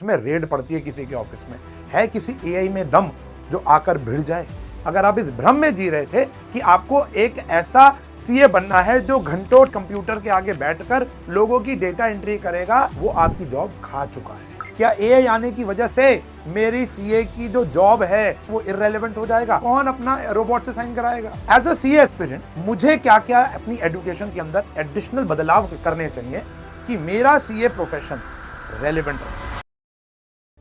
में रेड पड़ती है किसी के ऑफिस में, है किसी एआई में दम जो आकर भिड़ जाए। अगर आप इस भ्रम में जी रहे थे कि आपको एक ऐसा सीए बनना है जो घंटों कंप्यूटर के आगे बैठकर लोगों की डेटा एंट्री करेगा, वो आपकी जॉब खा चुका है। क्या एआई आने की वजह से मेरी सीए की जो जॉब है वो इररेलेवेंट हो जाएगा? कौन अपना रोबोट से साइन कराएगा? एज अ सीए एस्पिरेंट मुझे क्या क्या अपनी एजुकेशन के अंदर एडिशनल बदलाव करने चाहिए कि मेरा सीए प्रोफेशन रेलेवेंट रहे?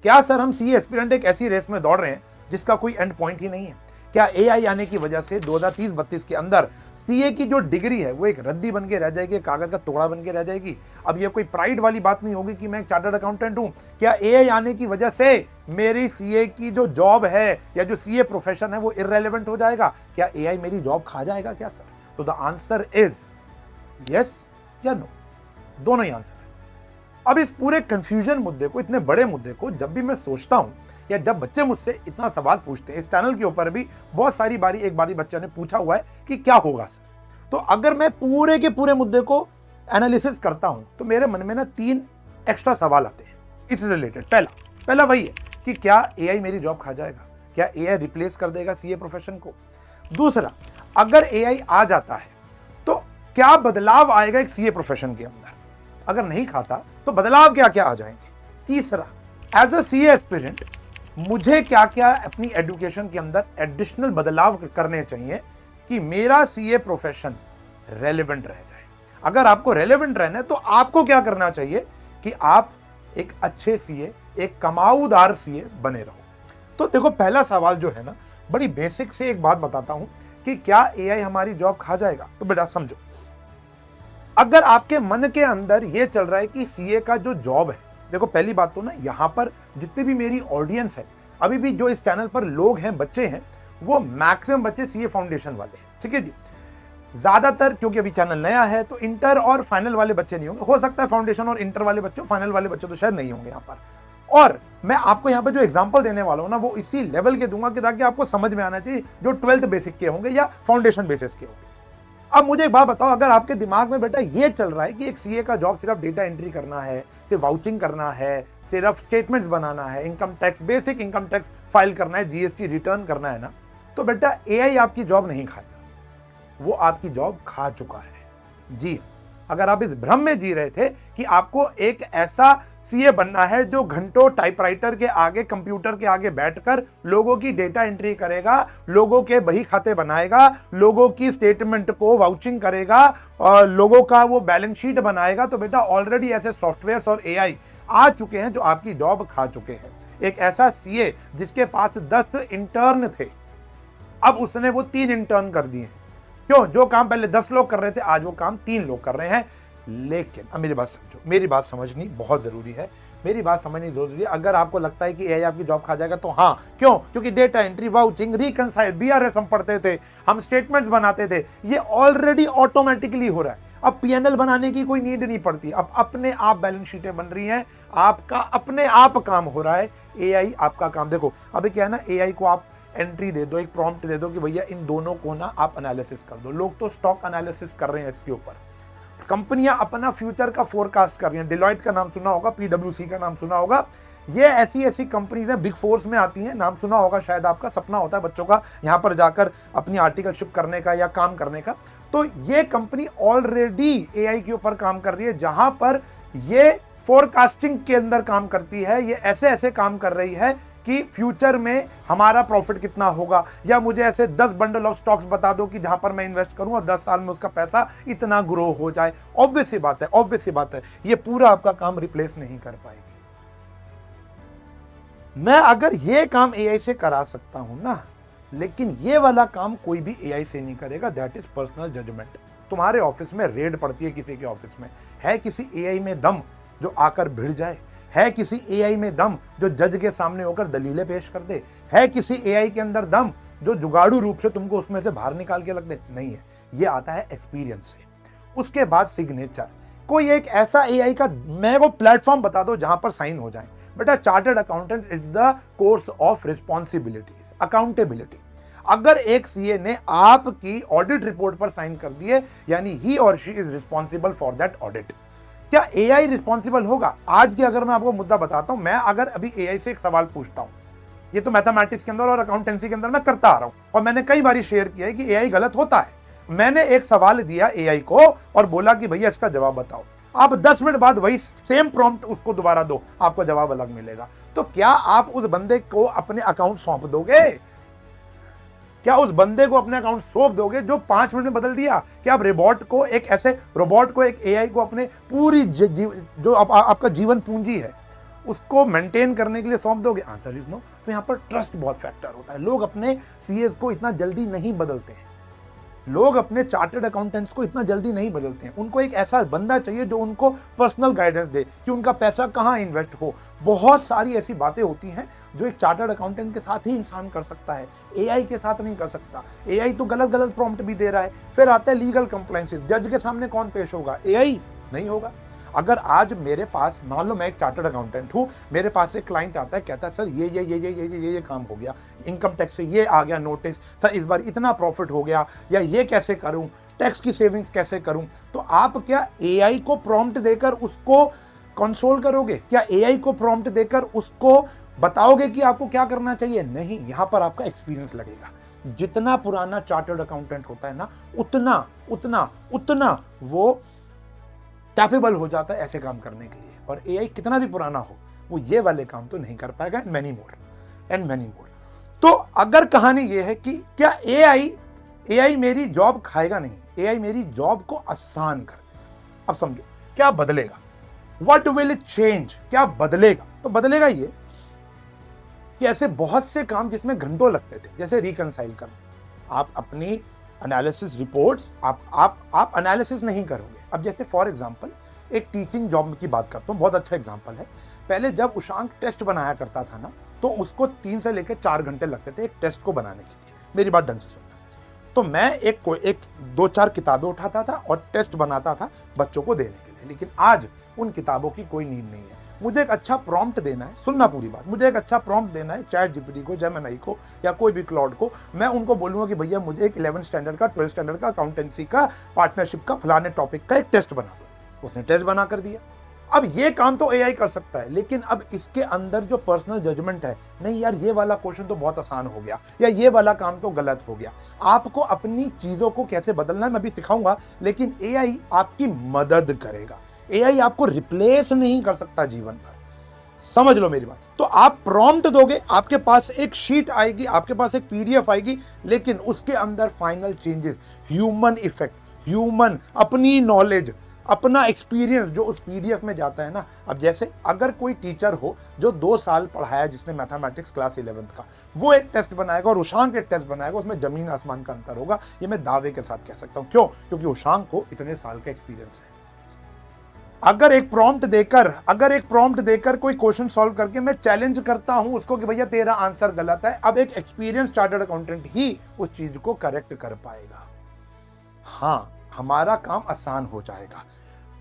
क्या सर हम सीए एस्पिरेंट एक ऐसी रेस में दौड़ रहे हैं जिसका कोई एंड पॉइंट ही नहीं है? क्या एआई आने की वजह से 2030-32 के अंदर सीए की जो डिग्री है वो एक रद्दी बन के रह जाएगी, कागज का टुकड़ा बन के रह जाएगी? अब ये कोई प्राइड वाली बात नहीं होगी कि मैं एक चार्टर्ड अकाउंटेंट हूं। क्या एआई आने की वजह से मेरी सीए की जो जॉब है या जो सीए प्रोफेशन है वो इररेलेवेंट हो जाएगा? क्या एआई मेरी जॉब खा जाएगा क्या सर? तो द आंसर इज यस या नो, दोनों ही आंसर है। अब इस पूरे कंफ्यूजन मुद्दे को, इतने बड़े मुद्दे को जब भी मैं सोचता हूं या जब बच्चे मुझसे इतना सवाल पूछते हैं, इस चैनल के ऊपर भी बहुत सारी बारी एक बारी बच्चे ने पूछा हुआ है कि क्या होगा सर, तो अगर मैं पूरे के पूरे मुद्दे को एनालिसिस करता हूं तो मेरे मन में ना 3 एक्स्ट्रा सवाल आते हैं इससे रिलेटेड। पहला वही है कि क्या एआई मेरी जॉब खा जाएगा? क्या एआई रिप्लेस कर देगा सीए प्रोफेशन को? दूसरा, अगर एआई आ जाता है तो क्या बदलाव आएगा एक सीए प्रोफेशन के अंदर? अगर नहीं खाता तो बदलाव क्या क्या आ जाएंगे? तीसरा, एज अ सीए एस्पिरेंट मुझे क्या क्या अपनी एजुकेशन के अंदर एडिशनल बदलाव करने चाहिए कि मेरा सीए प्रोफेशन रेलेवेंट रह जाए? अगर आपको रेलेवेंट रहना है तो आपको क्या करना चाहिए कि आप एक अच्छे सीए, एक कमाऊदार सीए बने रहो। तो देखो, पहला सवाल जो है ना, बड़ी बेसिक से एक बात बताता हूं कि क्या एआई हमारी जॉब खा जाएगा? तो बेटा समझो, अगर आपके मन के अंदर यह चल रहा है कि सीए का जो जॉब है, देखो पहली बात तो ना, यहां पर जितनी भी मेरी ऑडियंस है, अभी भी जो इस चैनल पर लोग हैं, बच्चे हैं, वो मैक्सिमम बच्चे सीए फाउंडेशन वाले हैं, ठीक है जी। ज्यादातर, क्योंकि अभी चैनल नया है, तो इंटर और फाइनल वाले बच्चे नहीं होंगे। हो सकता है फाउंडेशन और इंटर वाले बच्चे, फाइनल वाले बच्चे तो शायद नहीं होंगे यहाँ पर। और मैं आपको यहाँ पर जो एग्जाम्पल देने वाला हूँ ना, वो इसी लेवल के दूंगा कि ताकि आपको समझ में आना चाहिए, जो 12th बेसिक के होंगे या फाउंडेशन बेसिस के होंगे। अब मुझे एक बात बताओ, अगर आपके दिमाग में बेटा ये चल रहा है कि एक सीए का जॉब सिर्फ डेटा एंट्री करना है, सिर्फ वाउचिंग करना है, सिर्फ स्टेटमेंट्स बनाना है, income tax, basic income tax file करना है, जीएसटी रिटर्न करना है ना, तो बेटा एआई आपकी जॉब नहीं खाएगा, वो आपकी जॉब खा चुका है। जी, अगर आप इस भ्रम में जी रहे थे कि आपको एक ऐसा सीए बनना है जो घंटों टाइपराइटर के आगे, कंप्यूटर के आगे बैठकर लोगों की डेटा एंट्री करेगा, लोगों के बही खाते बनाएगा, लोगों की स्टेटमेंट को वाउचिंग करेगा और लोगों का वो बैलेंस शीट बनाएगा, तो बेटा ऑलरेडी ऐसे सॉफ्टवेयर्स और एआई आ चुके हैं जो आपकी जॉब खा चुके हैं। एक ऐसा सीए जिसके पास 10 इंटर्न थे, अब उसने वो 3 इंटर्न कर दिए हैं। क्यों? जो काम पहले 10 लोग कर रहे थे, आज वो काम 3 लोग कर रहे हैं। लेकिन अब मेरी बात समझो, मेरी बात समझनी बहुत जरूरी है, मेरी बात समझनी जरूरी है। अगर आपको लगता है कि एआई आपकी जॉब खा जाएगा तो हाँ, क्यों? क्योंकि data entry, vouching, reconcile, BRS हम पढ़ते थे, हम स्टेटमेंट्स बनाते थे, ये ऑलरेडी ऑटोमेटिकली हो रहा है। अब पीएनएल बनाने की कोई नीड नहीं पड़ती, अब अपने आप बैलेंस शीटें बन रही हैं, आपका अपने आप काम हो रहा है। एआई आपका काम, देखो अभी क्या है ना, एआई को आप एंट्री दे दो, एक प्रॉम्प्ट दे दो कि भैया इन दोनों को ना आप एनालिसिस कर दो। लोग तो स्टॉक एनालिसिस कर रहे हैं इसके ऊपर, कंपनियां अपना फ्यूचर का फोरकास्ट कर रही हैं। डिलॉयट का नाम सुना होगा, पीडब्ल्यूसी का नाम सुना होगा, ये ऐसी ऐसी कंपनीज हैं, बिग फोर्स में आती हैं, नाम सुना होगा शायद आपका। सपना होता है बच्चों का यहां पर जाकर अपनी आर्टिकलशिप करने का या काम करने का। तो ये कंपनी ऑलरेडी एआई के ऊपर काम कर रही है, जहां पर ये फोरकास्टिंग के अंदर काम करती है। ये ऐसे ऐसे काम कर रही है कि फ्यूचर में हमारा प्रॉफिट कितना होगा, या मुझे ऐसे 10 बंडल ऑफ स्टॉक्स बता दो कि जहां पर मैं इन्वेस्ट करूं और 10 साल में उसका पैसा इतना ग्रो हो जाए। ऑब्वियस सी बात है, ये पूरा आपका काम रिप्लेस नहीं कर पाएगी। मैं अगर ये काम एआई से करा सकता हूं ना, लेकिन ये वाला काम कोई भी एआई से नहीं करेगा। That is personal judgement. तुम्हारे ऑफिस में रेड पड़ती है किसी के ऑफिस में, है किसी एआई में दम जो आकर भिड़ जाए? है किसी एआई में दम जो जज के सामने होकर दलीलें पेश कर दे? है किसी एआई के अंदर दम जो जुगाड़ू रूप से तुमको उसमें से बाहर निकाल के रख दे? नहीं है। ये आता है एक्सपीरियंस से। उसके बाद सिग्नेचर। कोई एक ऐसा एआई का मैं को प्लेटफॉर्म बता दो जहां पर साइन हो जाए। बेटा chartered accountant it's the course of responsibilities, accountability. अगर एक सीए ने आपकी ऑडिट रिपोर्ट पर साइन कर दिए, यानी ही और she is responsible for that audit. क्या एआई रिस्पॉन्सिबल होगा? आज की अगर मैं आपको मुद्दा बताता हूं, मैं अगर अभी एआई से एक सवाल पूछता हूं, ये तो मैथमेटिक्स के अंदर और अकाउंटेंसी के अंदर मैं करता आ रहा हूं और मैंने कई बार शेयर किया है कि एआई गलत होता है। मैंने एक सवाल दिया एआई को और बोला कि भैया इसका जवाब बताओ, आप 10 मिनट बाद वही सेम प्रॉम्प्ट उसको दोबारा दो, आपको जवाब अलग मिलेगा। तो क्या आप उस बंदे को अपने अकाउंट सौंप दोगे? क्या उस बंदे को अपने अकाउंट सौंप दोगे जो 5 मिनट में बदल दिया? क्या आप रोबोट को एक एआई को अपने पूरी जो आपका जीवन पूंजी है उसको मेंटेन करने के लिए सौंप दोगे? Answer is no. तो यहां पर ट्रस्ट बहुत फैक्टर होता है। लोग अपने सीएस को इतना जल्दी नहीं बदलते हैं, लोग अपने चार्टर्ड अकाउंटेंट्स को इतना जल्दी नहीं बदलते हैं। उनको एक ऐसा बंदा चाहिए जो उनको पर्सनल गाइडेंस दे कि उनका पैसा कहाँ इन्वेस्ट हो। बहुत सारी ऐसी बातें होती हैं जो एक चार्टर्ड अकाउंटेंट के साथ ही इंसान कर सकता है, एआई के साथ नहीं कर सकता। एआई तो गलत गलत प्रॉम्प्ट भी दे रहा है। फिर आता है लीगल कंप्लायंसेस, जज के सामने कौन पेश होगा? एआई नहीं होगा। अगर आज मेरे पास, मान लो मैं एक चार्टर्ड अकाउंटेंट हूं, मेरे पास एक क्लाइंट आता है, कहता है सर ये काम हो गया, इनकम टैक्स से ये आ गया नोटिस, सर इस बार इतना प्रॉफिट हो गया, या ये कैसे करूं, टैक्स की सेविंग्स कैसे करूं। तो आप क्या एआई को प्रॉम्प्ट देकर उसको कंसोल करोगे? क्या एआई को प्रॉम्प्ट देकर उसको बताओगे कि आपको क्या करना चाहिए? नहीं, यहां पर आपका एक्सपीरियंस लगेगा। जितना पुराना चार्टर्ड अकाउंटेंट होता है ना, उतना वो कैपेबल हो जाता है ऐसे काम करने के लिए। और एआई कितना भी पुराना हो, वो ये वाले काम तो नहीं कर पाएगा, एंड मेनी मोर। तो अगर कहानी ये है कि क्या एआई मेरी जॉब खाएगा? नहीं, एआई मेरी जॉब को आसान कर देगा। अब समझो क्या बदलेगा, व्हाट विल इट चेंज, क्या बदलेगा? तो बदलेगा ये कि ऐसे बहुत से काम जिसमें घंटों लगते थे, जैसे रिकंसाइल करना, आप अपनी एनालिसिस रिपोर्ट्स आप एनालिसिस नहीं करोगे। अब जैसे फॉर एग्जांपल एक टीचिंग जॉब की बात करता हूँ, बहुत अच्छा एग्जांपल है। पहले जब उशांक टेस्ट बनाया करता था ना, तो उसको 3 से लेकर 4 घंटे लगते थे एक टेस्ट को बनाने के लिए। मेरी बात ढंग से सुनना। तो मैं एक 2-4 किताबें उठाता था और टेस्ट बनाता था बच्चों को देने के लिए। लेकिन आज उन किताबों की कोई नीड नहीं है। मुझे एक अच्छा प्रॉम्प्ट देना है, सुनना पूरी बात, मुझे एक अच्छा प्रॉम्प्ट देना है चैट जीपीटी को, जेमिनी को, या कोई भी क्लाउड को। मैं उनको बोलूंगा कि भैया मुझे एक 11th स्टैंडर्ड का, 12th स्टैंडर्ड का, अकाउंटेंसी का, पार्टनरशिप का, फलाने टॉपिक का एक टेस्ट बना दो। उसने टेस्ट बना कर दिया। अब ये काम तो एआई कर सकता है, लेकिन अब इसके अंदर जो पर्सनल जजमेंट है, नहीं यार ये वाला क्वेश्चन तो बहुत आसान हो गया, या ये वाला काम तो गलत हो गया। आपको अपनी चीजों को कैसे बदलना है मैं भी सिखाऊंगा, लेकिन एआई आपकी मदद करेगा। एआई आपको रिप्लेस नहीं कर सकता जीवन भर, समझ लो मेरी बात। तो आप प्रॉम्प्ट दोगे, आपके पास एक शीट आएगी, आपके पास एक पीडीएफ आएगी, लेकिन उसके अंदर final changes, human effect, human अपनी नॉलेज, अपना एक्सपीरियंस जो उस पीडीएफ में जाता है ना। अब जैसे अगर कोई टीचर हो जो 2 साल पढ़ाया, जिसने मैथमेटिक्स क्लास 11th का, वो एक टेस्ट बनाएगा और उशांक एक टेस्ट बनाएगा, उसमें जमीन आसमान का अंतर होगा। ये मैं दावे के साथ कह सकता हूं। क्यों? क्योंकि उशांक को इतने साल का एक्सपीरियंस है। अगर एक प्रॉम्प्ट देकर कोई क्वेश्चन सॉल्व करके मैं चैलेंज करता हूं उसको कि भैया तेरा आंसर गलत है, अब एक एक्सपीरियंस चार्टर्ड अकाउंटेंट ही उस चीज को करेक्ट कर पाएगा। हाँ, हमारा काम आसान हो जाएगा।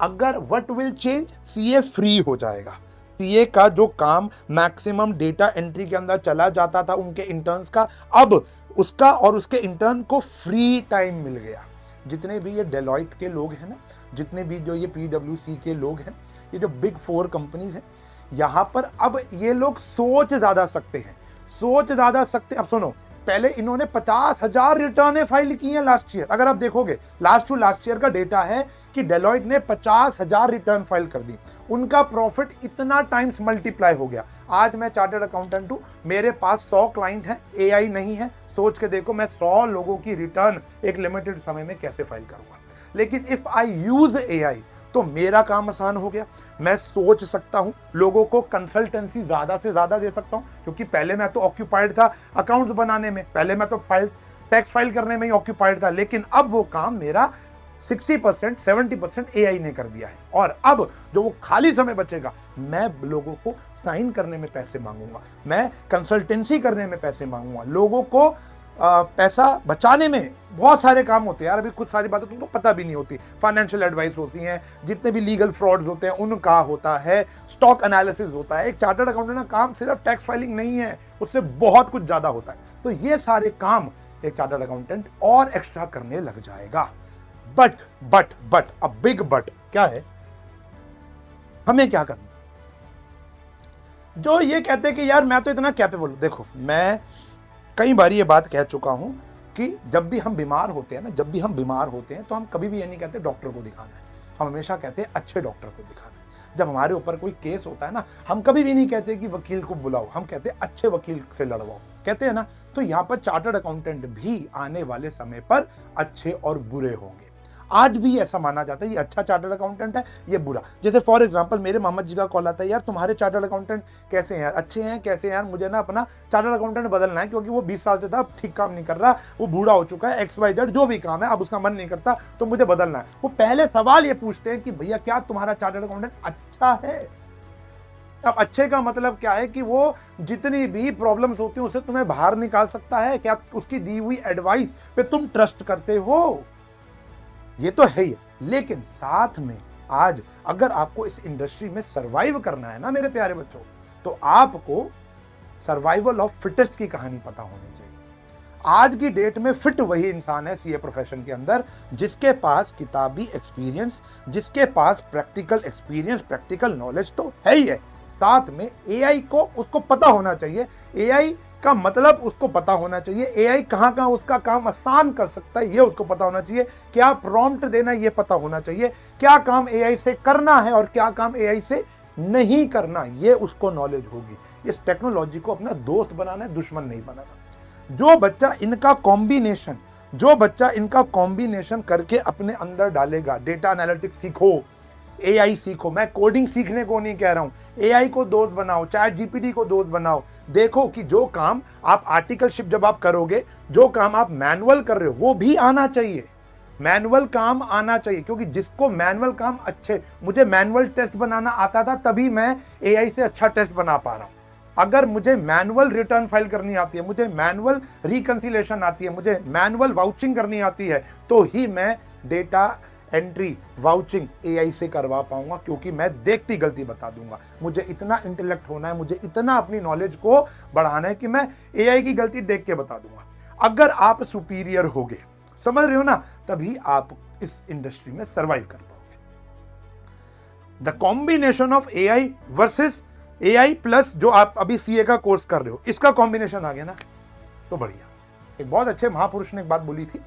अगर what will change, CA free हो जाएगा। सीए का जो काम मैक्सिमम डेटा एंट्री के अंदर चला जाता था उनके इंटर्न्स का, अब उसका और उसके इंटर्न को फ्री टाइम मिल गया। जितने भी ये डेलॉइट के लोग हैं ना, जितने भी जो ये पीडब्ल्यूसी के लोग हैं, ये जो बिग 4 कंपनीज हैं, यहां पर अब ये लोग सोच ज्यादा सकते हैं। अब सुनो, पहले इन्होंने 50,000 रिटर्न फाइल की हैं लास्ट ईयर। अगर आप देखोगे लास्ट ईयर का डेटा है कि डेलॉइट ने 50,000 रिटर्न फाइल कर दी। उनका प्रॉफिट इतना टाइम्स मल्टीप्लाई हो गया। आज मैं चार्टर्ड अकाउंटेंट हूं, मेरे पास 100 क्लाइंट हैं, एआई नहीं है। सोच के देखो मैं 100 लोगों की रिटर्न एक लिमिटेड समय में कैसे फाइल करूंगा। लेकिन इफ आई यूज एआई तो मेरा काम आसान हो गया। मैं सोच सकता हूं, लोगों को कंसल्टेंसी ज्यादा से ज्यादा दे सकता हूं, क्योंकि पहले मैं तो ऑक्यूपाइड था अकाउंट्स बनाने में, पहले मैं तो टैक्स फाइल करने में ही ऑक्यूपाइड था। लेकिन अब वो काम मेरा 60% 70% एआई ने कर दिया है। और अब जो वो खाली समय बचेगा, मैं लोगों को साइन करने में पैसे मांगूंगा, मैं कंसल्टेंसी करने में पैसे मांगूंगा, लोगों को पैसा बचाने में बहुत सारे काम होते हैं यार। अभी कुछ सारी बातें तुमको पता भी नहीं होती। फाइनेंशियल एडवाइस होती हैं, जितने भी लीगल फ्रॉड्स होते हैं उनका होता है, स्टॉक एनालिसिस होता है। एक चार्टर्ड अकाउंटेंट का काम सिर्फ टैक्स फाइलिंग नहीं है, उससे बहुत कुछ ज्यादा होता है। तो ये सारे काम एक चार्टर्ड अकाउंटेंट और एक्स्ट्रा करने लग जाएगा। बट अ बिग बट क्या है, हमें क्या करना। जो ये कहते हैं कि यार मैं तो इतना कैपेबल हूं, देखो मैं कई बार ये बात कह चुका हूं कि जब भी हम बीमार होते हैं ना, जब भी हम बीमार होते हैं तो हम कभी भी ये नहीं कहते डॉक्टर को दिखाना है, हम हमेशा कहते हैं अच्छे डॉक्टर को दिखाना है। जब हमारे ऊपर कोई केस होता है ना, हम कभी भी नहीं कहते कि वकील को बुलाओ, हम कहते हैं अच्छे वकील से लड़वाओ, कहते हैं ना। तो यहाँ पर चार्टर्ड अकाउंटेंट भी आने वाले समय पर अच्छे और बुरे होंगे। आज भी ऐसा माना जाता है ये अच्छा चार्टर्ड अकाउंटेंट है, ये बुरा। जैसे फॉर एग्जांपल मेरे मामा जी का कॉल आता है, यार तुम्हारे चार्टर्ड अकाउंटेंट कैसे हैं यार, अच्छे हैं, कैसे हैं यार, मुझे ना अपना चार्टर्ड अकाउंटेंट बदलना है क्योंकि वो 20 साल से था, ठीक काम नहीं कर रहा, वो बूढ़ा हो चुका है, XYZ जो भी काम है अब उसका मन नहीं करता, तो मुझे बदलना है। वो पहले सवाल ये पूछते हैं कि भैया क्या तुम्हारा चार्टर्ड अकाउंटेंट अच्छा है। अब अच्छे का मतलब क्या है कि वो जितनी भी प्रॉब्लम्स होती हैं उससे तुम्हें बाहर निकाल सकता है, क्या उसकी दी हुई एडवाइस पे तुम ट्रस्ट करते हो, ये तो है ही। लेकिन साथ में आज अगर आपको इस इंडस्ट्री में सरवाइव करना है ना मेरे प्यारे बच्चों, तो आपको सर्वाइवल ऑफ फिटेस्ट की कहानी पता होनी चाहिए। आज की डेट में फिट वही इंसान है सीए प्रोफेशन के अंदर जिसके पास किताबी एक्सपीरियंस, जिसके पास प्रैक्टिकल एक्सपीरियंस, प्रैक्टिकल नॉलेज तो है ही है, साथ में एआई को उसको पता होना चाहिए, एआई का मतलब उसको पता होना चाहिए, एआई कहाँ कहाँ उसका काम आसान कर सकता है ये उसको पता होना चाहिए, क्या प्रॉम्प्ट देना ये पता होना चाहिए, क्या काम एआई से करना है और क्या काम एआई से नहीं करना, ये उसको नॉलेज होगी। इस टेक्नोलॉजी को अपना दोस्त बनाना है, दुश्मन नहीं बनाना। जो बच्चा इनका कॉम्बिनेशन करके अपने अंदर डालेगा, डेटा एनालिटिक्स सीखो, एआई सीखो, मैं कोडिंग सीखने को नहीं कह रहा हूं, एआई को दोस्त बनाओ, चैट जीपीटी को दोस्त बनाओ। देखो कि जो काम आप आर्टिकलशिप जब आप करोगे, जो काम आप मैनुअल कर रहे हो वो भी आना चाहिए, मैनुअल काम आना चाहिए, क्योंकि जिसको मैनुअल काम अच्छे, मुझे मैनुअल टेस्ट बनाना आता था तभी मैं एआई से अच्छा टेस्ट बना पा रहा हूं। अगर मुझे मैनुअल रिटर्न फाइल करनी आती है, मुझे मैनुअल रिकंसिलेशन आती है, मुझे मैनुअल वाउचिंग करनी आती है, तो ही मैं डेटा एंट्री वाउचिंग एआई से करवा पाऊंगा, क्योंकि मैं देखती गलती बता दूंगा। मुझे इतना इंटेलेक्ट होना है, मुझे इतना अपनी नॉलेज को बढ़ाना है कि मैं एआई की गलती देख के बता दूंगा। अगर आप सुपीरियर होगे, समझ रहे हो ना, तभी आप इस इंडस्ट्री में सर्वाइव कर पाओगे। The combination of AI versus AI plus जो आप अभी सीए का कोर्स कर रहे हो, इसका कॉम्बिनेशन आ गया ना तो बढ़िया। एक बहुत अच्छे महापुरुष ने एक बात बोली थी,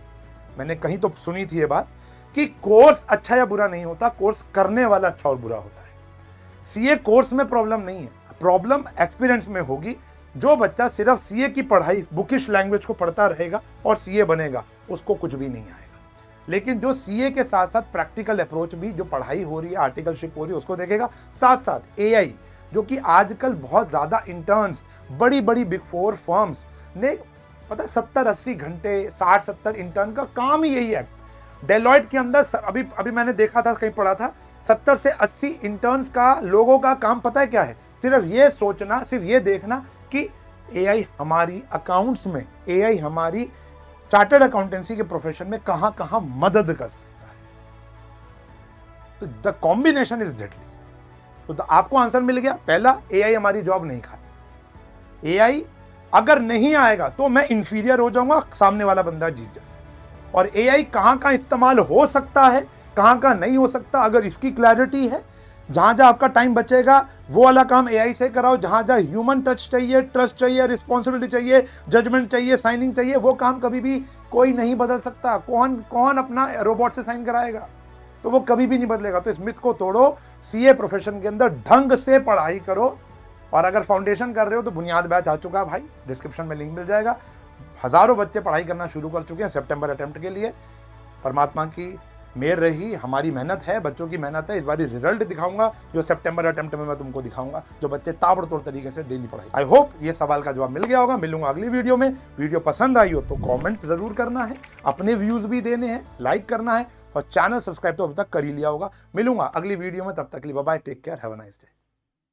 मैंने कहीं तो सुनी थी ये बात, कि कोर्स अच्छा या बुरा नहीं होता, कोर्स करने वाला अच्छा और बुरा होता है। सीए कोर्स में प्रॉब्लम नहीं है, प्रॉब्लम एक्सपीरियंस में होगी। जो बच्चा सिर्फ सीए की पढ़ाई, बुकिश लैंग्वेज को पढ़ता रहेगा और सीए बनेगा, उसको कुछ भी नहीं आएगा। लेकिन जो सीए के साथ साथ प्रैक्टिकल अप्रोच भी, जो पढ़ाई हो रही है, आर्टिकलशिप हो रही है, उसको देखेगा, साथ साथ एआई, जो कि आजकल बहुत ज्यादा इंटर्न्स बड़ी बड़ी बिग 4 फर्म्स ने, पता है 70-80 घंटे, 60-70 इंटर्न का काम ही यही है। डेलॉयट के अंदर अभी मैंने देखा था, कहीं पढ़ा था, 70 से 80 इंटर्न्स का लोगों का काम पता है क्या है, सिर्फ ये सोचना, सिर्फ ये देखना कि एआई हमारी अकाउंट्स में, एआई हमारी चार्टर्ड अकाउंटेंसी के प्रोफेशन में कहां कहां मदद कर सकता है। तो द कॉम्बिनेशन इज डेडली। तो आपको आंसर मिल गया। पहला, एआई हमारी जॉब नहीं खाए। एआई अगर नहीं आएगा तो मैं इंफीरियर हो जाऊंगा, सामने वाला बंदा जीत जाए। और एआई कहां कहां इस्तेमाल हो सकता है, कहां कहां नहीं हो सकता, अगर इसकी क्लैरिटी है, जहां जहां आपका टाइम बचेगा वो वाला काम एआई से कराओ, जहां जहां ह्यूमन टच चाहिए, ट्रस्ट चाहिए, रिस्पॉन्सिबिलिटी चाहिए, जजमेंट चाहिए, साइनिंग चाहिए, वो काम कभी भी कोई नहीं बदल सकता। कौन अपना रोबोट से साइन कराएगा, तो वो कभी भी नहीं बदलेगा। तो इस मिथ को तोड़ो, सीए प्रोफेशन के अंदर ढंग से पढ़ाई करो। और अगर फाउंडेशन कर रहे हो तो बुनियाद बैच आ चुका है भाई, डिस्क्रिप्शन में लिंक मिल जाएगा। हजारों बच्चे पढ़ाई करना शुरू कर चुके हैं सितंबर अटेम्प्ट के लिए। परमात्मा की मेहर रही, हमारी मेहनत है, बच्चों की मेहनत है। इस बार रिजल्ट दिखाऊंगा जो सितंबर अटेम्प्ट में मैं तुमको दिखाऊंगा, जो बच्चे ताबड़तोड़ तरीके से डेली पढ़ाई। आई होप ये सवाल का जवाब मिल गया होगा। मिलूंगा अगली वीडियो में। वीडियो पसंद आई हो तो कमेंट जरूर करना है, अपने व्यूज भी देने हैं, लाइक करना है, और चैनल सब्सक्राइब तो अभी तक कर ही लिया होगा। मिलूंगा अगली वीडियो में, तब तक के लिए bye bye, take care, have a nice day.